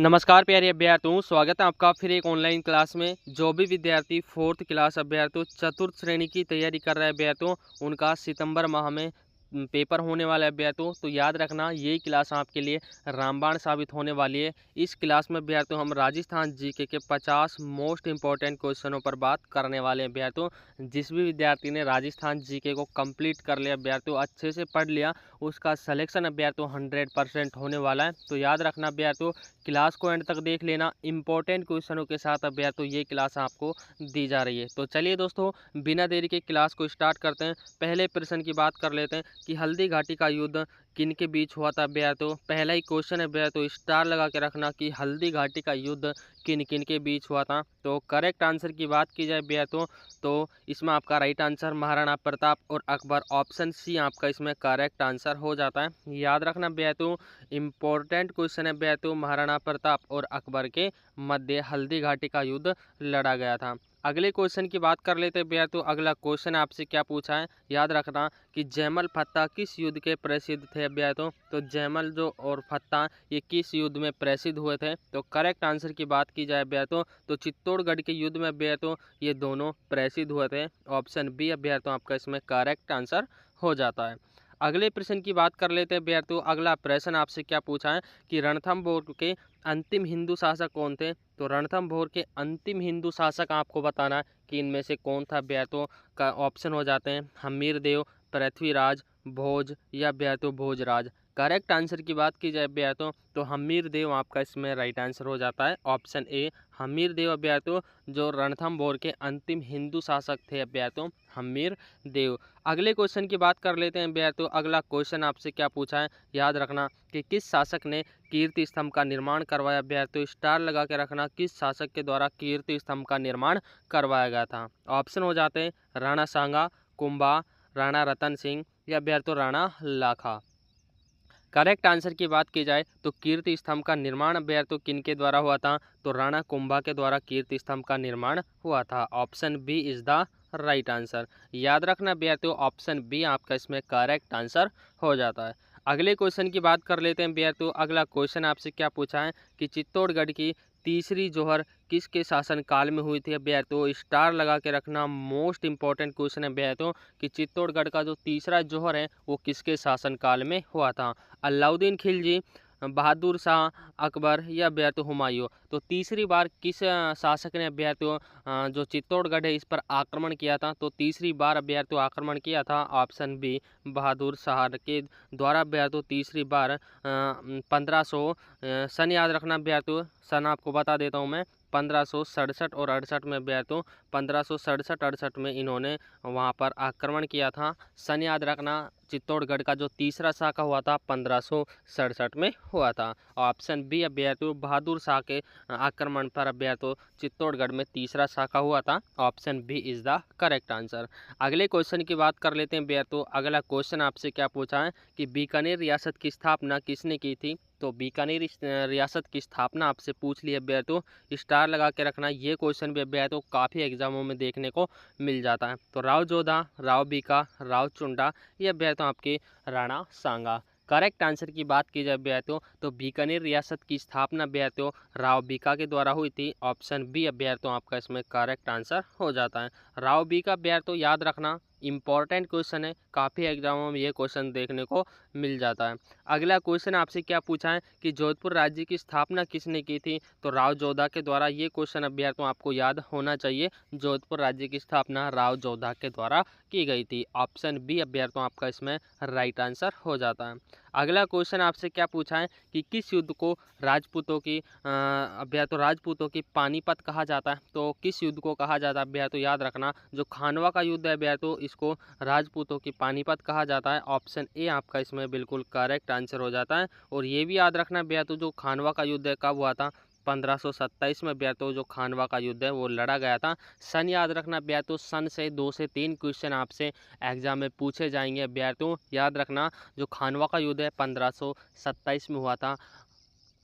नमस्कार प्यारे अभ्यर्थियों, स्वागत है आपका फिर एक ऑनलाइन क्लास में। जो भी विद्यार्थी फोर्थ क्लास अभ्यर्थियों चतुर्थ श्रेणी की तैयारी कर रहे अभ्यर्थियों, उनका सितंबर माह में पेपर होने वाले अभ्यर्थियों, तो याद रखना यही क्लास आपके लिए रामबाण साबित होने वाली है। इस क्लास में अभ्यर्थियों हम राजस्थान जीके के 50 मोस्ट इंपॉर्टेंट क्वेश्चनों पर बात करने वाले हैं अभ्यर्थियों। जिस भी विद्यार्थी ने राजस्थान जीके को कंप्लीट कर लिया अभ्यर्थियों, अच्छे से पढ़ लिया, उसका सिलेक्शन अभ्यर्थियों 100% होने वाला है। तो याद रखना अभ्यर्थियों, क्लास को एंड तक देख लेना। इंपॉर्टेंट क्वेश्चनों के साथ अभ्यर्थियों ये क्लास आपको दी जा रही है। तो चलिए दोस्तों, बिना देरी के क्लास को स्टार्ट करते हैं। पहले प्रश्न की बात कर लेते हैं कि हल्दी घाटी का युद्ध किन के बीच हुआ था अभ्यर्थियों। पहला ही क्वेश्चन है अभ्यर्थियों, स्टार लगा के रखना कि हल्दी घाटी का युद्ध किन किन के बीच हुआ था। तो करेक्ट आंसर की बात की जाए अभ्यर्थियों, तो इसमें आपका राइट आंसर महाराणा प्रताप और अकबर, ऑप्शन सी आपका इसमें करेक्ट आंसर हो जाता है। याद रखना अभ्यर्थियों, इंपॉर्टेंट क्वेश्चन है अभ्यर्थियों, महाराणा प्रताप और अकबर के मध्य हल्दी घाटी का युद्ध लड़ा गया था। अगले क्वेश्चन की बात कर लेते हैं अभ्यर्थियों। अगला क्वेश्चन आपसे क्या पूछा है, याद रखना कि जयमल फत्ता किस युद्ध के प्रसिद्ध थे अभ्यर्थियों। तो जयमल जो और फत्ता ये किस युद्ध में प्रसिद्ध हुए थे। तो करेक्ट आंसर की बात की जाए अभ्यर्थियों, तो चित्तौड़गढ़ के युद्ध में अभ्यर्थियों ये दोनों प्रसिद्ध हुए थे। ऑप्शन बी अभ्यर्थियों आपका इसमें करेक्ट आंसर हो जाता है। अगले प्रश्न की बात कर लेते हैं अभ्यर्थियों। अगला प्रश्न आपसे क्या पूछा है कि रणथंभौर के अंतिम हिंदू शासक कौन थे। तो रणथंभौर के अंतिम हिंदू शासक आपको बताना है कि इनमें से कौन था अभ्यर्थियों। का ऑप्शन हो जाते हैं हमीरदेव, पृथ्वीराज, भोज या अभ्यर्थियों भोजराज। करेक्ट आंसर की बात की जाए अभ्यर्थियों, तो हमीरदेव आपका इसमें राइट आंसर हो जाता है। ऑप्शन ए हमीरदेव अभ्यर्थियों जो रणथंभौर के अंतिम हिंदू शासक थे अभ्यर्थियों, हमीरदेव। अगले क्वेश्चन की बात कर लेते हैं अभ्यर्थियों। अगला क्वेश्चन आपसे क्या पूछा है, याद रखना कि किस शासक ने कीर्ति स्तंभ का निर्माण करवाया अभ्यर्थियों। स्टार लगा के रखना, किस शासक के द्वारा कीर्ति स्तंभ का निर्माण करवाया गया था। ऑप्शन हो जाते हैं राणा सांगा, कुंभा, राणा रतन सिंह या अभ्यर्थियों राणा लाखा। करेक्ट आंसर की बात की जाए तो कीर्ति स्तंभ का निर्माण अभ्यर्थियों किन के द्वारा हुआ था। तो राणा कुंभा के द्वारा कीर्ति स्तंभ का निर्माण हुआ था। Option B is the right answer. याद रखना अभ्यर्थियों, ऑप्शन बी आपका इसमें करेक्ट आंसर हो जाता है। अगले क्वेश्चन की बात कर लेते हैं अभ्यर्थियों। अगला क्वेश्चन आपसे क्या पूछा है कि चित्तौड़गढ़ की तीसरी जोहर किसके शासन काल में हुई थी अभ्यर्थियों। स्टार लगा के रखना, मोस्ट इंपॉर्टेंट क्वेश्चन है अभ्यर्थियों कि चित्तौड़गढ़ का जो तीसरा जोहर है वो किसके शासन काल में हुआ था। अलाउद्दीन खिलजी, बहादुर शाह, अकबर या अभ्यर्थियों हुमायूं। तो तीसरी बार किस शासक ने अभ्यर्थियों जो चित्तौड़गढ़ है इस पर आक्रमण किया था। तो तीसरी बार अभ्यर्थियों आक्रमण किया था। ऑप्शन बी बहादुर शाह के द्वारा अभ्यर्थियों तीसरी बार 1500 सन याद रखना अभ्यर्थियों, सन आपको बता देता हूँ मैं, 1567 और 68 में अभ्यर्थियों 1567-68 में इन्होंने वहाँ पर आक्रमण किया था। सन याद रखना, चित्तौड़गढ़ का जो तीसरा शाखा हुआ था 1567 में हुआ था। ऑप्शन बी अभ्यर्थियों बहादुर शाह के आक्रमण पर अभ्यर्थियों चित्तौड़गढ़ में तीसरा शाखा हुआ था। Option B is the correct answer. अगले क्वेश्चन की बात कर लेते हैं अभ्यर्थियों। अगला क्वेश्चन आपसे क्या पूछा है कि बीकानेर रियासत की स्थापना किसने की थी। तो बीकानेर रियासत की स्थापना आपसे पूछ ली अभ्यर्थियों, स्टार लगा के रखना। ये क्वेश्चन भी अभ्यर्थियों काफ़ी एग्जामों में देखने को मिल जाता है। तो राव जोधा, राव बीका, राव चुंडा ये अभ्यर्थियों आपके राणा सांगा। करेक्ट आंसर की बात की जाए अभ्यर्थियों, तो बीकानेर रियासत की स्थापना अभ्यर्थियों राव बीका के द्वारा हुई थी। ऑप्शन बी अभ्यर्थियों आपका इसमें करेक्ट आंसर हो जाता है। राव बीका अभ्यर्थियों याद रखना, इंपॉर्टेंट क्वेश्चन है, काफ़ी एग्जामों में ये क्वेश्चन देखने को मिल जाता है। अगला क्वेश्चन आपसे क्या पूछा है कि जोधपुर राज्य की स्थापना किसने की थी। तो राव जोधा के द्वारा। ये क्वेश्चन अभ्यर्थियों आपको याद होना चाहिए, जोधपुर राज्य की स्थापना राव जोधा के द्वारा की गई थी। ऑप्शन बी अभ्यर्थियों आपका इसमें राइट आंसर हो जाता है। अगला क्वेश्चन आपसे क्या पूछा है कि किस युद्ध को राजपूतों की अभ्यर्थियों राजपूतों की पानीपत कहा जाता है। तो किस युद्ध को कहा जाता है अभ्यर्थियों याद रखना, जो खानवा का युद्ध है अभ्यर्थियों इसको राजपूतों की पानीपत कहा जाता है। ऑप्शन ए आपका इसमें बिल्कुल करेक्ट आंसर हो जाता है। और ये भी याद रखना अभ्यर्थियों, जो खानवा का युद्ध है कब हुआ था, 1527 में अभ्यर्थियों जो खानवा का युद्ध है वो लड़ा गया था। सन याद रखना अभ्यर्थियों, सन से 2 से 3 क्वेश्चन आपसे एग्जाम में पूछे जाएंगे अभ्यर्थियों। याद रखना जो खानवा का युद्ध है 1527 में हुआ था।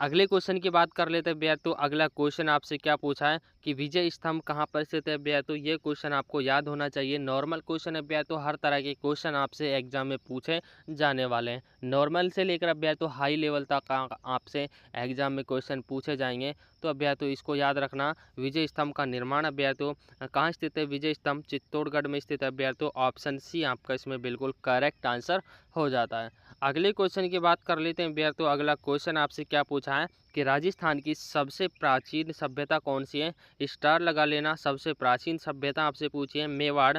अगले क्वेश्चन की बात कर लेते हैं भैया। तो अगला क्वेश्चन आपसे क्या पूछा है कि विजय स्तंभ कहाँ पर स्थित है भैया। तो ये क्वेश्चन आपको याद होना चाहिए। नॉर्मल क्वेश्चन है भैया। तो हर तरह के क्वेश्चन आपसे एग्जाम में पूछे जाने वाले हैं। नॉर्मल से लेकर भैया तो हाई लेवल तक आपसे एग्जाम में क्वेश्चन पूछे जाएंगे। तो भैया तो इसको याद रखना। विजय स्तंभ का निर्माण भैया तो कहाँ स्थित है। विजय स्तंभ चित्तौड़गढ़ में स्थित है भैया। तो ऑप्शन सी आपका इसमें बिल्कुल करेक्ट आंसर हो जाता है। अगले क्वेश्चन की बात कर लेते हैं भैया। तो अगला क्वेश्चन आपसे क्या पूछा है कि राजस्थान की सबसे प्राचीन सभ्यता कौन सी है। स्टार लगा लेना। सबसे प्राचीन सभ्यता आपसे पूछी है मेवाड़,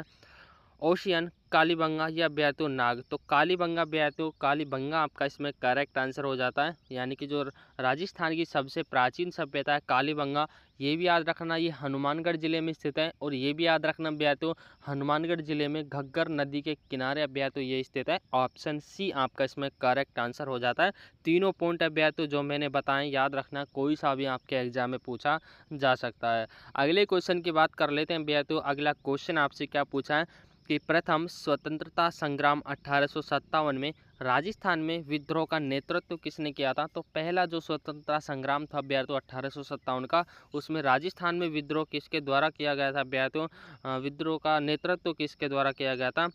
ओशियन, कालीबंगा या ब्यातो नाग। तो कालीबंगा ब्यातो कालीबंगा आपका इसमें करेक्ट आंसर हो जाता है। यानी कि जो राजस्थान की सबसे प्राचीन सभ्यता है कालीबंगा, ये भी याद रखना ये हनुमानगढ़ ज़िले में स्थित है। और ये भी याद रखना ब्यातो हनुमानगढ़ ज़िले में घग्गर नदी के किनारे ब्यातो ये स्थित है। ऑप्शन सी आपका इसमें करेक्ट आंसर हो जाता है। तीनों पॉइंट है ब्यातो जो मैंने बताएं याद रखना, कोई सा भी आपके एग्जाम में पूछा जा सकता है। अगले क्वेश्चन की बात कर लेते हैं ब्यातो। अगला क्वेश्चन आपसे क्या पूछा है कि प्रथम स्वतंत्रता संग्राम 1857 में राजस्थान में विद्रोह का नेतृत्व किसने किया था। तो पहला जो स्वतंत्रता संग्राम था ब्यार तो 1857 का, उसमें राजस्थान में विद्रोह किसके द्वारा किया गया था ब्यार तो विद्रोह का नेतृत्व किसके द्वारा किया गया था।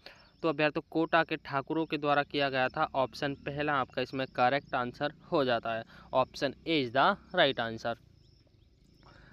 तो ब्यार तो कोटा के ठाकुरों के द्वारा किया गया था। ऑप्शन पहला आपका इसमें करेक्ट आंसर हो जाता है। Option A is the right answer.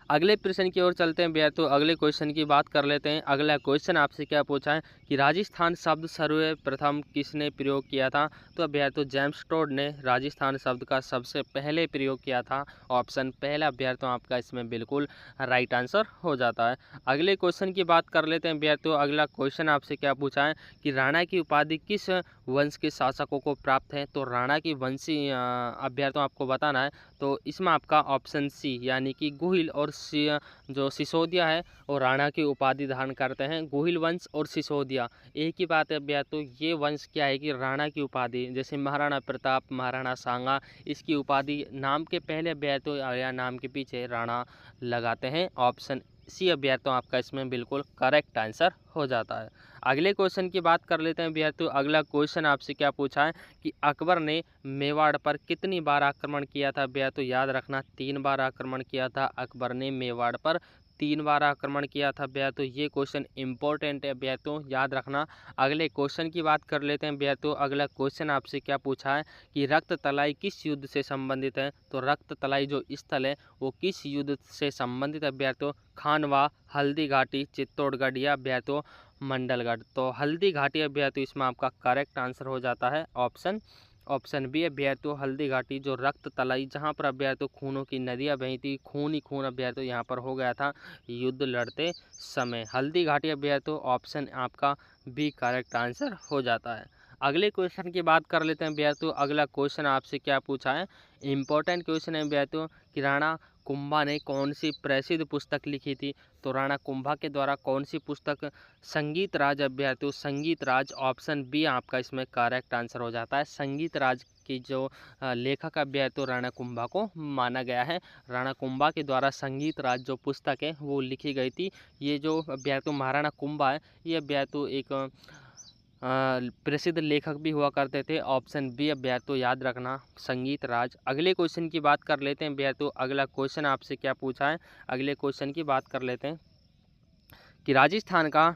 अगले प्रश्न की ओर चलते हैं भैया। तो अगले क्वेश्चन की बात कर लेते हैं। अगला क्वेश्चन आपसे क्या पूछा है कि राजस्थान शब्द सर्वप्रथम किसने प्रयोग किया था। तो भैया तो जेम्स टोड ने राजस्थान शब्द का सबसे पहले प्रयोग किया था। ऑप्शन पहला भैया तो आपका इसमें बिल्कुल राइट आंसर हो जाता है। अगले क्वेश्चन की बात कर लेते हैं भैया। तो अगला क्वेश्चन आपसे क्या पूछा है कि राणा की उपाधि किस वंश के शासकों को प्राप्त है। तो राणा की वंशी अभ्यर्थी तो आपको बताना है। तो इसमें आपका ऑप्शन सी यानी कि गुहिल और जो सिसोदिया है वो राणा की उपाधि धारण करते हैं। गुहिल वंश और सिसोदिया एक ही बात है भैया। तो ये वंश क्या है कि राणा की उपाधि, जैसे महाराणा प्रताप, महाराणा सांगा, इसकी उपाधि नाम के पहले भैया तो या नाम के पीछे राणा लगाते हैं। ऑप्शन सी भैया तो आपका इसमें बिल्कुल करेक्ट आंसर हो जाता है। अगले क्वेश्चन की बात कर लेते हैं भैया। तो अगला क्वेश्चन आपसे क्या पूछा है कि अकबर ने मेवाड़ पर कितनी बार आक्रमण किया था भैया। तो याद रखना 3 बार आक्रमण किया था अकबर ने मेवाड़ पर, 3 बार आक्रमण किया था भैया। तो ये क्वेश्चन इंपॉर्टेंट है भैया तो याद रखना। अगले क्वेश्चन की बात कर लेते हैं भैया। तो अगला क्वेश्चन आपसे क्या पूछा है कि रक्त तलाई किस युद्ध से संबंधित है। तो रक्त तलाई जो स्थल है वो किस युद्ध से संबंधित है भैया। तो खानवा, हल्दी घाटी, चित्तौड़गढ़ या भैया तो मंडलगढ़। तो हल्दी घाटी भैया तो इसमें आपका करेक्ट आंसर हो जाता है। ऑप्शन बी है भैया तो हल्दी घाटी जो रक्त तलाई जहाँ पर भैया तो खूनों की नदियाँ बही थी, खून ही खून भैया तो यहाँ पर हो गया था युद्ध लड़ते समय। हल्दी घाटी भैया तो ऑप्शन आपका बी करेक्ट आंसर हो जाता है। अगले क्वेश्चन की बात कर लेते हैं भैया। तो अगला क्वेश्चन आपसे क्या पूछा है, इंपॉर्टेंट क्वेश्चन है भैया तो कि राणा कुंभा ने कौन सी प्रसिद्ध पुस्तक लिखी थी। तो राणा कुंभा के द्वारा कौन सी पुस्तक, संगीत राज भैया तो संगीत राज। ऑप्शन बी आपका इसमें करेक्ट आंसर हो जाता है। संगीत राज की जो लेखक भैया तो राणा कुंभा को माना गया है। राणा कुंभा के द्वारा संगीत राज जो पुस्तक है वो लिखी गई थी। ये जो भैया तो महाराणा कुंभा है ये भैया तो एक प्रसिद्ध लेखक भी हुआ करते थे। ऑप्शन बी भैया तो याद रखना संगीत राज। अगले क्वेश्चन की बात कर लेते हैं भैया। तो अगला क्वेश्चन आपसे क्या पूछा है, अगले क्वेश्चन की बात कर लेते हैं कि राजस्थान का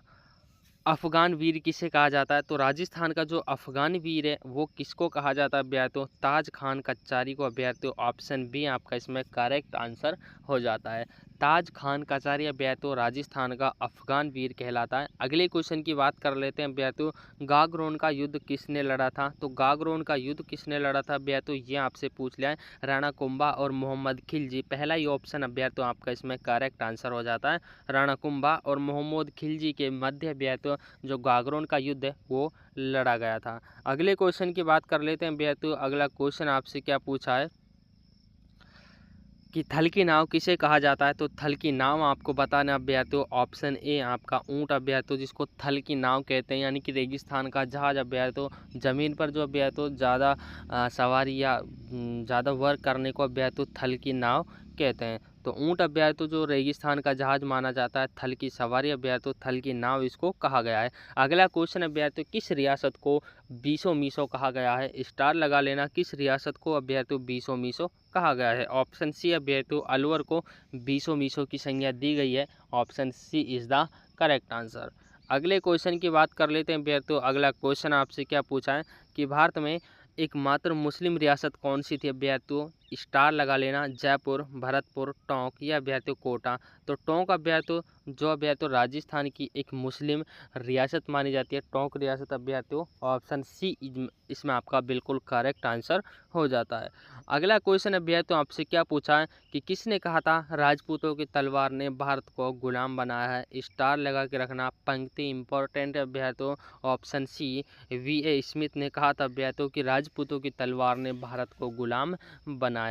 अफगान वीर किसे कहा जाता है। तो राजस्थान का जो अफगान वीर है वो किसको कहा जाता है भैया तो ताज खान कचारी को भैया। तो ऑप्शन बी आपका इसमें करेक्ट आंसर हो जाता है। ताज खान कचारी भैया तो राजस्थान का अफगान वीर कहलाता है। अगले क्वेश्चन की बात कर लेते हैं भैया। तो गागरोन का युद्ध किसने लड़ा था। तो गागरोन का युद्ध किसने लड़ा था भैया तो ये आपसे पूछ लिया है राणा कुंभा और मोहम्मद खिलजी। पहला ही ऑप्शन भैया तो आपका इसमें करेक्ट आंसर हो जाता है। राणा कुंभा और मोहम्मद खिलजी के मध्य भैया तो जो गागरोन का युद्ध है वो लड़ा गया था। अगले क्वेश्चन की बात कर लेते हैं भैया। तो अगला क्वेश्चन आपसे क्या पूछा है कि थल की नाव किसे कहा जाता है। तो थल की नाव आपको बताना भैया तो ऑप्शन ए आपका ऊँट भैया तो जिसको थल की नाव कहते हैं, यानी कि रेगिस्तान का जहाज भैया तो ज़मीन पर जो भैया तो ज़्यादा सवारी या ज़्यादा वर्क करने को भैया तो थल की नाव कहते हैं। तो ऊँट अभ्यारतो जो रेगिस्तान का जहाज माना जाता है, थल की सवारी अभ्यारतो, थल की नाव इसको कहा गया है। अगला क्वेश्चन अभ्यारतो किस रियासत को बीसो मीसो कहा गया है? स्टार लगा लेना, किस रियासत को अभ्यारतो बीसो मीसो कहा गया है? ऑप्शन सी अभ्यारतो अलवर को बीसो मीसो की संज्ञा दी गई है। Option C is the correct answer. अगले क्वेश्चन की बात कर लेते हैं अभ्यारतो। अगला क्वेश्चन आपसे क्या पूछा है कि भारत में एकमात्र मुस्लिम रियासत कौन सी थी अभ्यारतो? स्टार लगा लेना, जयपुर, भरतपुर, टोंक या अभ्यारतो कोटा। तो टोंक अभ्यारतो जो अभ्यारतो राजस्थान की एक मुस्लिम रियासत मानी जाती है, टोंक रियासत अभ्यारतो। ऑप्शन सी इसमें आपका बिल्कुल करेक्ट आंसर हो जाता है। अगला क्वेश्चन अभ्यारतो आपसे क्या पूछा है कि किसने कहा था राजपूतों की तलवार ने भारत को गुलाम बनाया है? स्टार लगा के रखना, पंक्ति इंपॉर्टेंट अभ्यारतो। Option C V A. स्मिथ ने कहा था अभ्यारतो कि राजपूतों की तलवार ने भारत को गुलाम बनाया।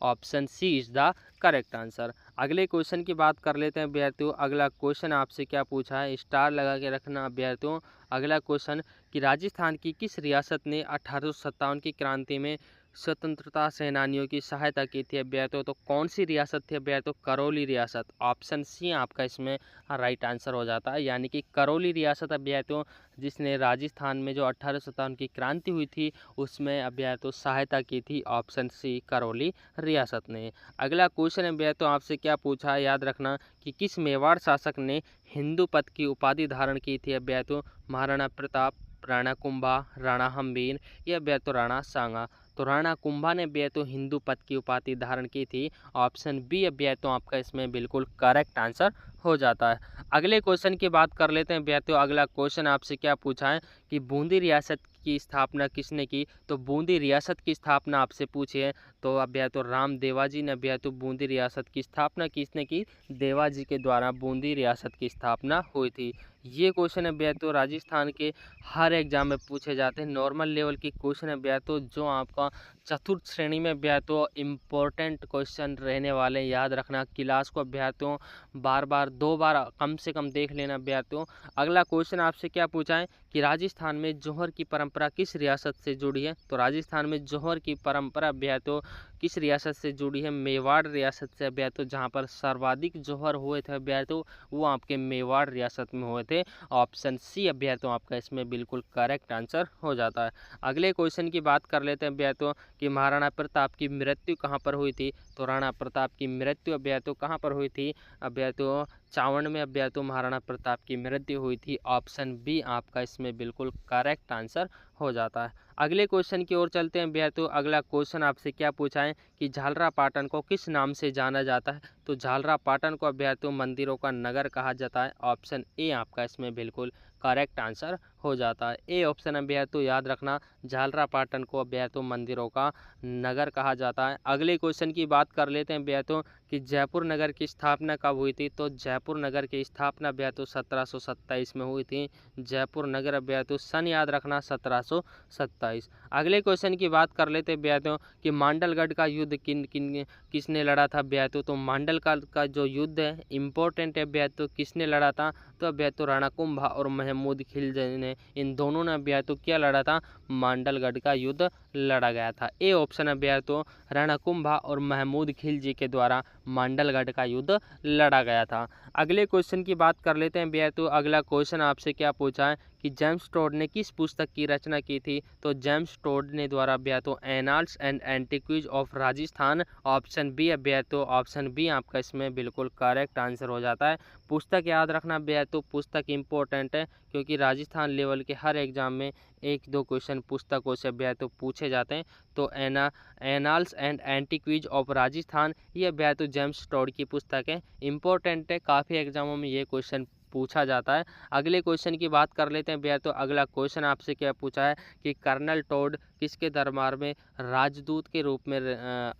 Option C is the correct answer. अगले क्वेश्चन की बात कर लेते हैं अभ्यार्थियों। अगला क्वेश्चन आपसे क्या पूछा है, स्टार लगा के रखना अभ्यार्थियों। अगला क्वेश्चन कि राजस्थान की किस रियासत ने 1857 की क्रांति में स्वतंत्रता सेनानियों की सहायता की थी अभ्यार्थियों? तो कौन सी रियासत थी अभ्यार्थियों? करौली रियासत। ऑप्शन सी आपका इसमें राइट आंसर हो जाता है, यानी कि करौली रियासत अभ्यार्थियों जिसने राजस्थान में जो 1857 की क्रांति हुई थी उसमें अभ्यार्थियों सहायता की थी। ऑप्शन सी करौली रियासत ने। अगला क्वेश्चन अभ्यार्थियों आपसे क्या पूछा है, याद रखना कि किस मेवाड़ शासक ने हिंदू पद की उपाधि धारण की थी अभ्यार्थियों? महाराणा प्रताप, राणा कुंभा, राणा हम्बीर या अभ्यार्थियों राणा सांगा। तो राणा कुंभा ने अभ्यार्थियों हिंदू पद की उपाधि धारण की थी। ऑप्शन बी अभ्यार्थियों आपका इसमें बिल्कुल करेक्ट आंसर हो जाता है। अगले क्वेश्चन की बात कर लेते हैं अभ्यार्थियों। अगला क्वेश्चन आपसे क्या पूछा है कि बूंदी रियासत की स्थापना किसने की? तो बूंदी रियासत की स्थापना आपसे पूछी है तो अभ्यार्थियों राम देवाजी ने अभ्यार्थियों बूंदी रियासत की स्थापना किसने की? देवाजी के द्वारा बूंदी रियासत की स्थापना हुई थी। ये क्वेश्चन अभ्यार्थियों राजस्थान के हर एग्जाम में पूछे जाते हैं। नॉर्मल लेवल की क्वेश्चन अभ्यार्थियों जो आपका चतुर्थ श्रेणी में अभ्यार्थियों इम्पोर्टेंट क्वेश्चन रहने वाले हैं। याद रखना क्लास को अभ्यार्थियों बार बार 2 बार कम से कम देख लेना अभ्यार्थियों। अगला क्वेश्चन आपसे क्या पूछा है कि राजस्थान में जौहर की परंपरा किस रियासत से जुड़ी है? तो राजस्थान में जौहर की परंपरा अभ्यार्थियों किस रियासत से जुड़ी है? मेवाड़ रियासत से अभ्यार्थियों। जहां पर सर्वाधिक जौहर हुए थे अभ्यार्थियों वो आपके मेवाड़ रियासत में हुए थे। ऑप्शन सी अभ्यार्थियों आपका इसमें बिल्कुल करेक्ट आंसर हो जाता है। अगले क्वेश्चन की बात कर लेते हैं अभ्यार्थियों कि महाराणा प्रताप की मृत्यु कहाँ पर हुई थी? तो राणा प्रताप की मृत्यु अभ्यार्थियों कहाँ पर हुई थी? अभ्यार्थियों चावड़ में अभ्यार्थियों महाराणा प्रताप की मृत्यु हुई थी। ऑप्शन बी आपका इसमें बिल्कुल करेक्ट आंसर हो जाता है। अगले क्वेश्चन की ओर चलते हैं अभ्यार्थियों। अगला क्वेश्चन आपसे क्या पूछा है कि झालरापाटन को किस नाम से जाना जाता है? तो झालरापाटन को अभ्यार्थियों मंदिरों का नगर कहा जाता है। ऑप्शन ए आपका इसमें बिल्कुल करेक्ट आंसर हो जाता है। ए ऑप्शन अभ्यार्थियों याद रखना, झालरापाटन को अभ्यार्थियों मंदिरों का नगर कहा जाता है। अगले क्वेश्चन की बात कर लेते हैं अभ्यार्थियों कि जयपुर नगर की स्थापना कब हुई थी? तो जयपुर नगर की स्थापना अभ्यार्थियों 1727 में हुई थी। जयपुर नगर अभ्यार्थियों सन याद रखना 1727। अगले क्वेश्चन की बात कर लेते हैं अभ्यार्थियों कि मांडलगढ़ का युद्ध किसने लड़ा था अभ्यार्थियों? तो मांडलगढ़ का जो युद्ध है इंपॉर्टेंट है अभ्यार्थियों, किसने लड़ा था? तो अभ्यार्थियों राणा कुंभा और महमूद खिलजी ने, इन दोनों ने अभ्यार्थियों क्या लड़ा था? मांडलगढ़ का युद्ध लड़ा गया था। ए ऑप्शन अभ्यार्थियों राणा कुंभा और महमूद खिलजी के द्वारा मांडलगढ़ का युद्ध लड़ा गया था। अगले क्वेश्चन की बात कर लेते हैं अभ्यार्थियों। अगला क्वेश्चन आपसे क्या पूछा है कि जेम्स टोड ने किस पुस्तक की रचना की थी? तो जेम्स टोड ने द्वारा अभ्यार्थियों annals and antiquities of Rajasthan. Option B अभ्यार्थियों, ऑप्शन बी आपका इसमें बिल्कुल करेक्ट आंसर हो जाता है। पुस्तक याद रखना अभ्यार्थियों, पुस्तक इंपॉर्टेंट है क्योंकि राजस्थान लेवल के हर एग्जाम में 1-2 क्वेश्चन पुस्तकों से अभ्यार्थियों पूछे जाते हैं। तो annals and antiquities of Rajasthan ये अभ्यार्थियों जेम्स टोड की पुस्तक है, इंपॉर्टेंट है, काफ़ी एग्जामों में ये क्वेश्चन पूछा जाता है। अगले क्वेश्चन की बात कर लेते हैं अभ्यार्थियों। अगला क्वेश्चन आपसे क्या पूछा है कि कर्नल टोड किसके दरबार में राजदूत के रूप में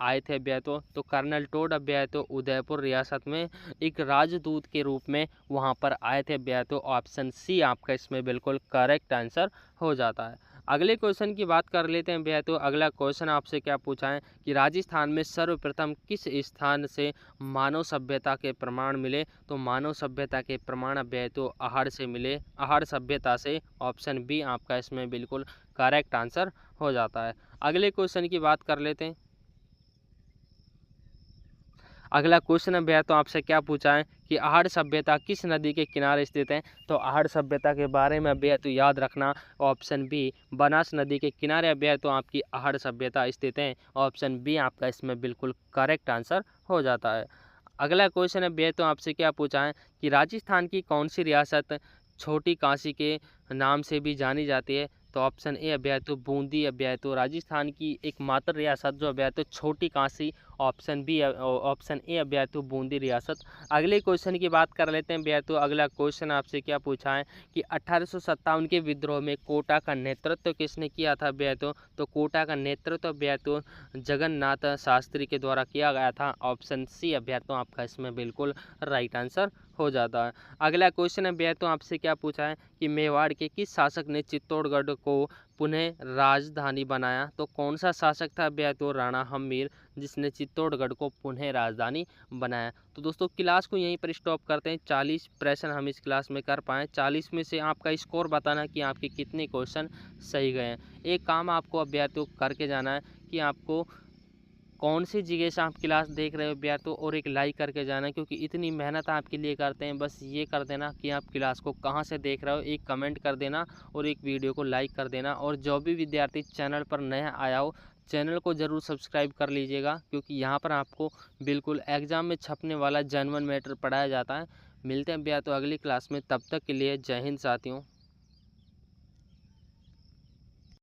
आए थे अभ्यार्थियों? तो कर्नल टोड अभ्यार्थियों उदयपुर रियासत में एक राजदूत के रूप में वहां पर आए थे अभ्यार्थियों। ऑप्शन सी आपका इसमें बिल्कुल करेक्ट आंसर हो जाता है। अगले क्वेश्चन की बात कर लेते हैं अभ्यार्थियों। अगला क्वेश्चन आपसे क्या पूछा है कि राजस्थान में सर्वप्रथम किस स्थान से मानव सभ्यता के प्रमाण मिले? तो मानव सभ्यता के प्रमाण अभ्यार्थियों अहाड़ से मिले, अहाड़ सभ्यता से। ऑप्शन बी आपका इसमें बिल्कुल करेक्ट आंसर हो जाता है। अगले क्वेश्चन की बात कर लेते हैं। अगला क्वेश्चन है भैया तो आपसे क्या पूछा है कि आहड़ सभ्यता किस नदी के किनारे स्थित है। तो आहड़ सभ्यता के बारे में भैया तो याद रखना ऑप्शन बी, बनास नदी के किनारे भैया तो आपकी आहड़ सभ्यता स्थित है। ऑप्शन बी आपका इसमें बिल्कुल करेक्ट आंसर हो जाता है। अगला क्वेश्चन है भैया तो आपसे क्या पूछा है कि राजस्थान की कौन सी रियासत छोटी काशी के नाम से भी जानी जाती है। तो ऑप्शन ए भैया तो बूंदी भैया तो राजस्थान की एकमात्र रियासत जो भैया तो छोटी Kashi. Option B option A भैया तो बूंदी रियासत। अगले क्वेश्चन की बात कर लेते हैं भैया तो अगला क्वेश्चन आपसे क्या पूछा है कि 1857 के विद्रोह में कोटा का नेतृत्व किसने किया था भैया तो कोटा का नेतृत्व भैया तो जगन्नाथ शास्त्री के द्वारा किया गया था। ऑप्शन सी भैया तो आपका इसमें बिल्कुल राइट आंसर हो जाता है। अगला क्वेश्चन है भैया तो आपसे क्या पूछा है कि मेवाड़ के किस शासक ने चित्तौड़गढ़ को पुनः राजधानी बनाया। तो कौन सा शासक था भैया तो राणा हम्मीर, जिसने चित्तौड़गढ़ को पुनः राजधानी बनाया। तो दोस्तों क्लास को यहीं पर स्टॉप करते हैं। 40 प्रश्न हम इस क्लास में कर पाएँ। 40 में से आपका स्कोर बताना कि आपके कितने क्वेश्चन सही गए हैं। एक काम आपको अभ्यर्थियों करके जाना है कि आपको कौन सी जगह से आप क्लास देख रहे हो अभ्यर्थियों, और एक लाइक करके जाना, क्योंकि इतनी मेहनत आपके लिए करते हैं। बस ये कर देना कि आप क्लास को कहाँ से देख रहे हो, एक कमेंट कर देना और एक वीडियो को लाइक कर देना। और जो भी विद्यार्थी चैनल पर नया आया हो चैनल को ज़रूर सब्सक्राइब कर लीजिएगा, क्योंकि यहाँ पर आपको बिल्कुल एग्ज़ाम में छपने वाला जेन्युइन मैटर पढ़ाया जाता है। मिलते हैं भैया तो अगली क्लास में, तब तक के लिए जय हिंद साथियों।